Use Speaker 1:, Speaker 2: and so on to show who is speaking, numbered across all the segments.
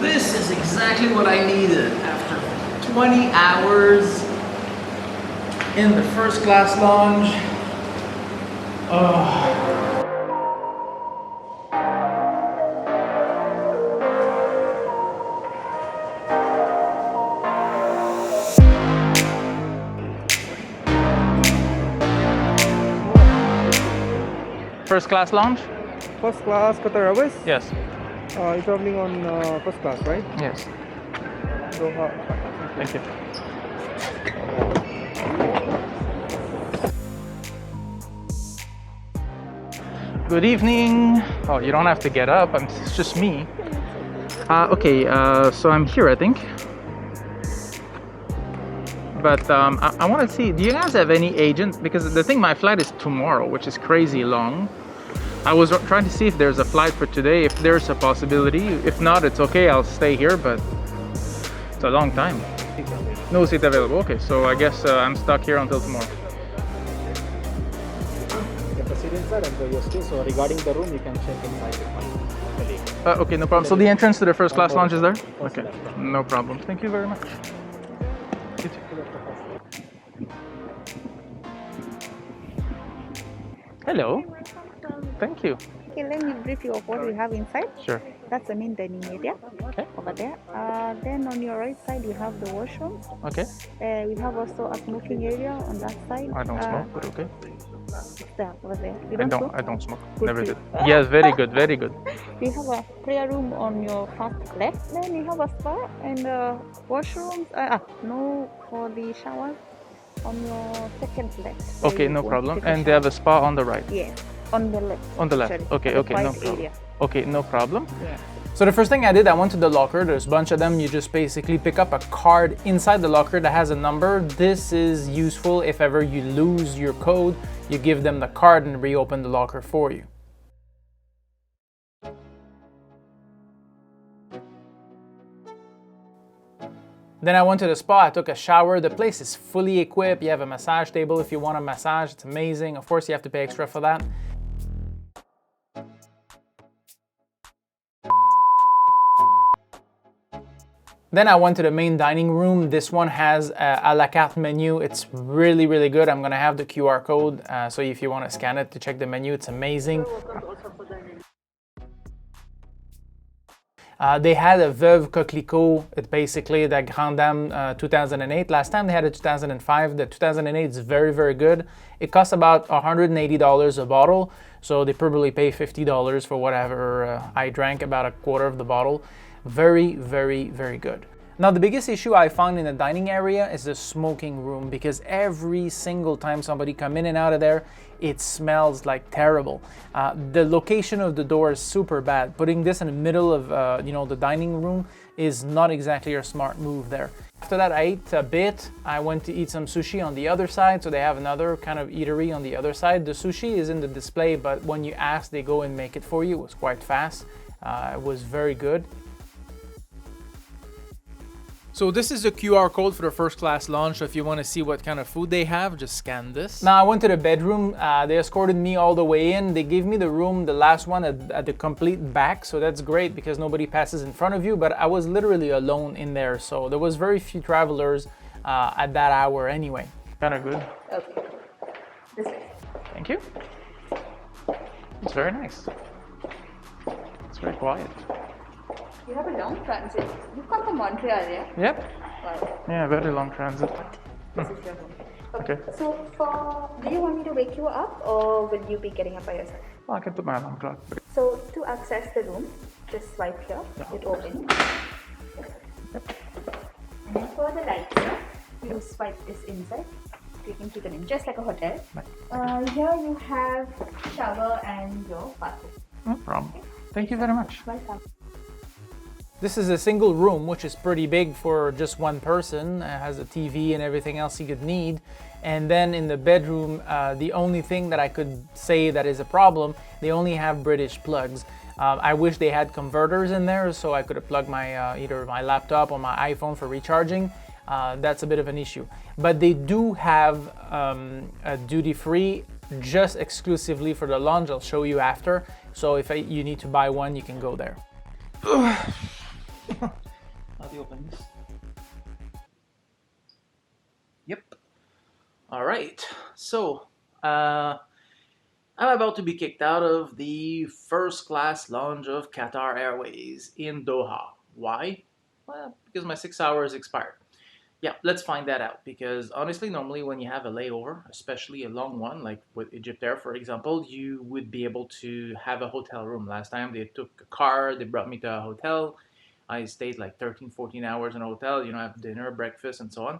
Speaker 1: this is exactly what I needed after 20 hours in the first class lounge. First class lounge?
Speaker 2: First class Qatar Airways?
Speaker 1: Yes.
Speaker 2: You're traveling on first class, right?
Speaker 1: Yes.
Speaker 2: Doha.
Speaker 1: Thank you. Good evening. Oh, you don't have to get up. It's just me. Okay, so I'm here, I think. But I want to see, do you guys have any agents? Because the thing, my flight is tomorrow, which is crazy long. I was trying to see if there's a flight for today, if there's a possibility. If not, it's okay, I'll stay here, but it's a long time. No seat available. Okay, so I guess I'm stuck here until tomorrow.
Speaker 3: You can proceed inside and your stay. So regarding the room, you can check inside with my colleague.
Speaker 1: Okay, no problem. So the entrance to the first class lounge is there? Okay, no problem. Thank you very much. You too. Hello. Thank you.
Speaker 4: Okay, let me brief you of what we have inside.
Speaker 1: Sure.
Speaker 4: That's the main dining area.
Speaker 1: Okay.
Speaker 4: Over there. Then on your right side, you have the washroom.
Speaker 1: Okay.
Speaker 4: We have also a smoking area on that side.
Speaker 1: I don't smoke, but okay.
Speaker 4: It's there, over there. You
Speaker 1: I
Speaker 4: smoke?
Speaker 1: don't smoke.
Speaker 4: Good
Speaker 1: Never
Speaker 4: for
Speaker 1: did.
Speaker 4: you.
Speaker 1: Yes, very good, very good.
Speaker 4: We have a prayer room on your first left. Then you have a spa and washrooms. No, for the showers on your second left. where
Speaker 1: Okay,
Speaker 4: you
Speaker 1: no
Speaker 4: want to
Speaker 1: problem.
Speaker 4: take a
Speaker 1: And they have
Speaker 4: shower.
Speaker 1: a spa on the right.
Speaker 4: Yes, on the left.
Speaker 1: On the left.
Speaker 4: Actually,
Speaker 1: Okay,
Speaker 4: the
Speaker 1: okay, no
Speaker 4: white
Speaker 1: problem.
Speaker 4: area.
Speaker 1: Okay, no problem.
Speaker 4: Yeah.
Speaker 1: So the first thing I did, I went to the locker. There's a bunch of them. You just basically pick up a card inside the locker that has a number. This is useful if ever you lose your code. You give them the card and reopen the locker for you. Then I went to the spa, I took a shower. The place is fully equipped. You have a massage table if you want a massage. It's amazing. Of course, you have to pay extra for that. Then I went to the main dining room. This one has a la carte menu. It's really, really good. I'm gonna have the QR code, so if you wanna scan it to check the menu, it's amazing. They had a Veuve Coquelicot, it's basically the Grande Dame 2008. Last time they had a 2005. The 2008 is very, very good. It costs about $180 a bottle, so they probably pay $50 for whatever I drank, about a quarter of the bottle. Very, very, very good. Now, the biggest issue I found in the dining area is the smoking room, because every single time somebody come in and out of there, it smells like terrible. The location of the door is super bad. Putting this in the middle of the dining room is not exactly a smart move there. After that, I ate a bit. I went to eat some sushi on the other side, so they have another kind of eatery on the other side. The sushi is in the display, but when you ask, they go and make it for you. It was quite fast. It was very good. So this is the QR code for the first class lounge. So if you want to see what kind of food they have, just scan this. Now I went to the bedroom. They escorted me all the way in. They gave me the room, the last one at the complete back. So that's great because nobody passes in front of you. But I was literally alone in there. So there was very few travelers at that hour anyway. Kind of good.
Speaker 4: Okay. This way.
Speaker 1: Thank you. It's very nice. It's very quiet.
Speaker 4: You have a long transit. You've come from Montreal, yeah?
Speaker 1: Yep.
Speaker 4: Wow.
Speaker 1: Yeah, very long transit.
Speaker 4: This is your home.
Speaker 1: Okay.
Speaker 4: So, do you want me to wake you up or will you be getting up by yourself?
Speaker 1: Well, I can put my alarm clock.
Speaker 4: So, to access the room, just swipe here. It opens. And then for the lights, you swipe this inside. You can keep it in, just like a hotel. Here you have shower and your bathroom.
Speaker 1: No problem. Thank you very much.
Speaker 4: Welcome.
Speaker 1: This is a single room, which is pretty big for just one person. It has a TV and everything else you could need. And then in the bedroom, the only thing that I could say that is a problem, they only have British plugs. I wish they had converters in there so I could have plugged my either my laptop or my iPhone for recharging. That's a bit of an issue. But they do have a duty-free just exclusively for the lounge. I'll show you after. So if you need to buy one, you can go there. How do you open this? Yep. All right. So, I'm about to be kicked out of the first class lounge of Qatar Airways in Doha. Why? Well, because my 6 hours expired. Yeah, let's find that out because honestly, normally when you have a layover, especially a long one, like with Egypt Air, for example, you would be able to have a hotel room. Last time they took a car, they brought me to a hotel. I stayed like 13, 14 hours in a hotel, you know, have dinner, breakfast, and so on,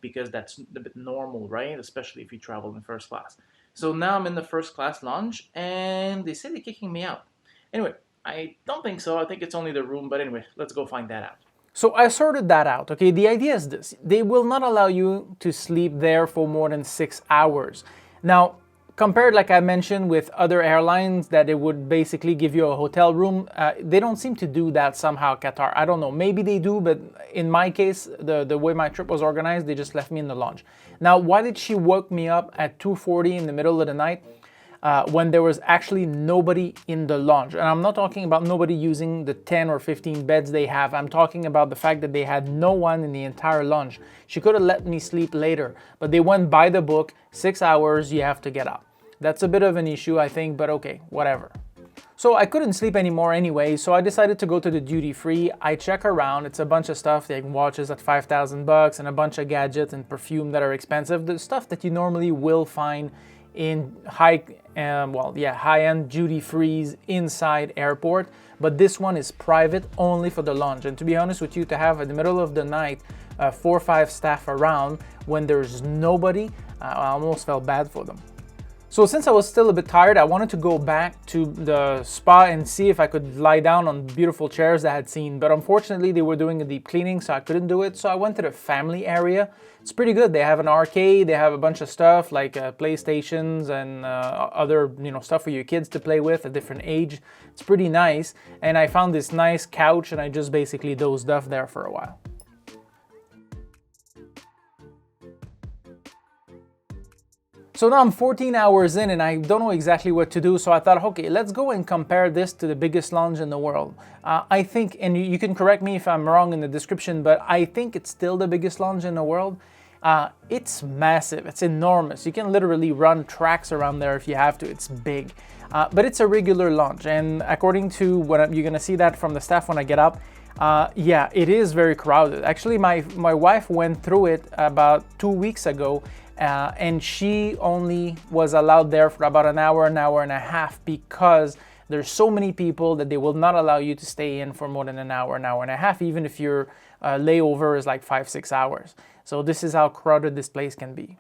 Speaker 1: because that's a bit normal, right? Especially if you travel in first class. So now I'm in the first class lounge and they say they're kicking me out. Anyway, I don't think so. I think it's only the room, but anyway, let's go find that out. So I sorted that out, okay? The idea is this. They will not allow you to sleep there for more than 6 hours. Now, compared, like I mentioned, with other airlines that it would basically give you a hotel room, they don't seem to do that somehow, Qatar. I don't know. Maybe they do, but in my case, the way my trip was organized, they just left me in the lounge. Now, why did she woke me up at 2:40 in the middle of the night? When there was actually nobody in the lounge. And I'm not talking about nobody using the 10 or 15 beds they have. I'm talking about the fact that they had no one in the entire lounge. She could have let me sleep later, but they went by the book, 6 hours, you have to get up. That's a bit of an issue, I think, but okay, whatever. So I couldn't sleep anymore anyway, so I decided to go to the duty free. I check around, it's a bunch of stuff, like watches at 5,000 bucks and a bunch of gadgets and perfume that are expensive. The stuff that you normally will find in high-end duty frees inside airport, but this one is private only for the lounge. And to be honest with you, to have in the middle of the night 4 or 5 staff around when there's nobody, I almost felt bad for them. So since I was still a bit tired, I wanted to go back to the spa and see if I could lie down on beautiful chairs that I had seen. But unfortunately, they were doing a deep cleaning, so I couldn't do it. So I went to the family area. It's pretty good. They have an arcade. They have a bunch of stuff like PlayStations and other stuff for your kids to play with at different age. It's pretty nice. And I found this nice couch, and I just basically dozed off there for a while. So now I'm 14 hours in and I don't know exactly what to do, so I thought, okay, let's go and compare this to the biggest lounge in the world. I think, and you can correct me if I'm wrong in the description, but I think it's still the biggest lounge in the world. It's massive, it's enormous. You can literally run tracks around there if you have to, it's big. But it's a regular lounge, and according to what you're gonna see that from the staff when I get up, yeah, it is very crowded. Actually, my wife went through it about 2 weeks ago, and she only was allowed there for about an hour and a half because there's so many people that they will not allow you to stay in for more than an hour and a half, even if your layover is like 5-6 hours. So this is how crowded this place can be.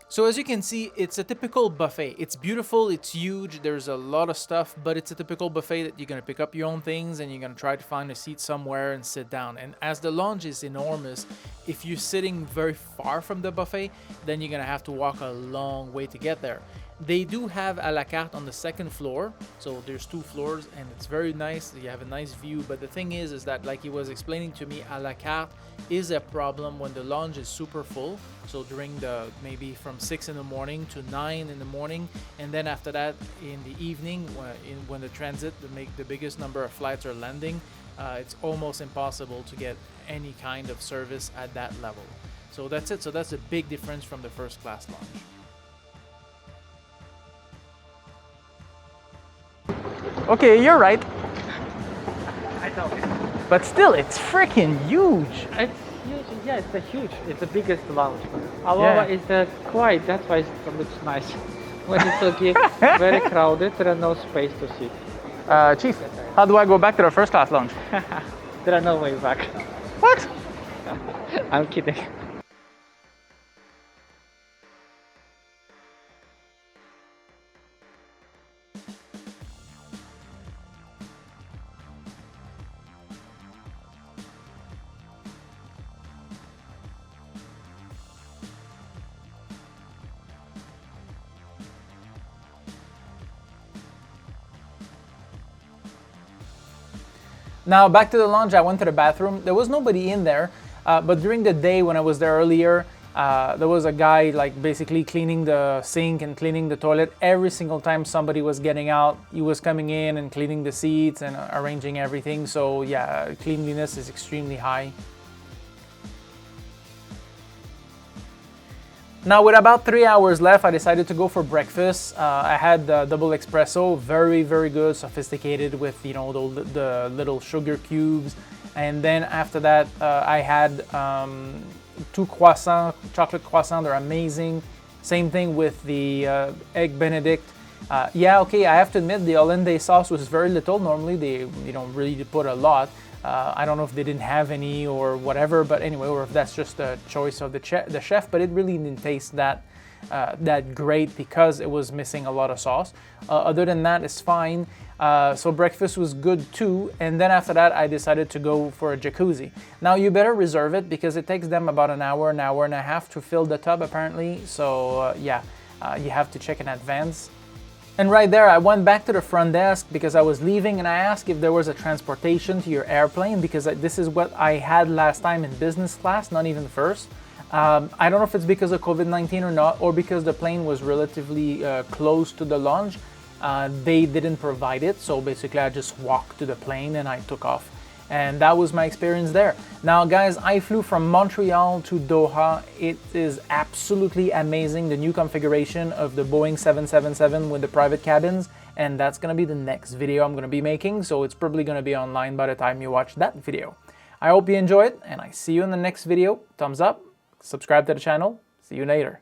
Speaker 1: So as you can see, it's a typical buffet. It's beautiful, it's huge, there's a lot of stuff, but it's a typical buffet that you're gonna pick up your own things and you're gonna try to find a seat somewhere and sit down. And as the lounge is enormous, if you're sitting very far from the buffet, then you're gonna have to walk a long way to get there. They do have a la carte on the second floor, so there's 2 floors and it's very nice. You have a nice view, but the thing is that like he was explaining to me, a la carte is a problem when the lounge is super full. So during the maybe from 6 in the morning to 9 in the morning, and then after that in the evening when the transit, the biggest number of flights are landing, it's almost impossible to get any kind of service at that level. So that's it. So that's a big difference from the first class lounge. Okay, you're right.
Speaker 3: I know.
Speaker 1: But still, it's freaking huge.
Speaker 3: It's huge. Yeah, it's the biggest lounge. However, it's quiet. That's why it looks nice. When it's very crowded, there are no space to sit.
Speaker 1: Chief, how do I go back to the first class lounge?
Speaker 3: There are no way back.
Speaker 1: What?
Speaker 3: I'm kidding.
Speaker 1: Now back to the lounge, I went to the bathroom. There was nobody in there, but during the day when I was there earlier, There was a guy like basically cleaning the sink and cleaning the toilet every single time somebody was getting out. He was coming in and cleaning the seats and arranging everything. So yeah, cleanliness is extremely high. Now with about 3 hours left, I decided to go for breakfast. I had the double espresso, very, very good, sophisticated with, you know, the little sugar cubes. And then after that, I had 2 croissants, chocolate croissants, they're amazing. Same thing with the egg benedict. Yeah, okay, I have to admit the hollandaise sauce was very little. Normally they, you know, really put a lot. I don't know if they didn't have any or whatever, but anyway, or if that's just a choice of the chef, but it really didn't taste that great because it was missing a lot of sauce. Other than that, it's fine. So breakfast was good too, and then after that I decided to go for a jacuzzi. Now you better reserve it because it takes them about an hour and a half to fill the tub apparently, so yeah, you have to check in advance. And right there I went back to the front desk because I was leaving and I asked if there was a transportation to your airplane because this is what I had last time in business class, not even first. I don't know if it's because of COVID-19 or not, or because the plane was relatively close to the lounge. They didn't provide it, so basically I just walked to the plane and I took off. And that was my experience there. Now guys, I flew from Montreal to Doha. It is absolutely amazing, the new configuration of the Boeing 777 with the private cabins, and that's gonna be the next video I'm gonna be making, so it's probably gonna be online by the time you watch that video. I hope you enjoy it, and I see you in the next video. Thumbs up, subscribe to the channel. See you later.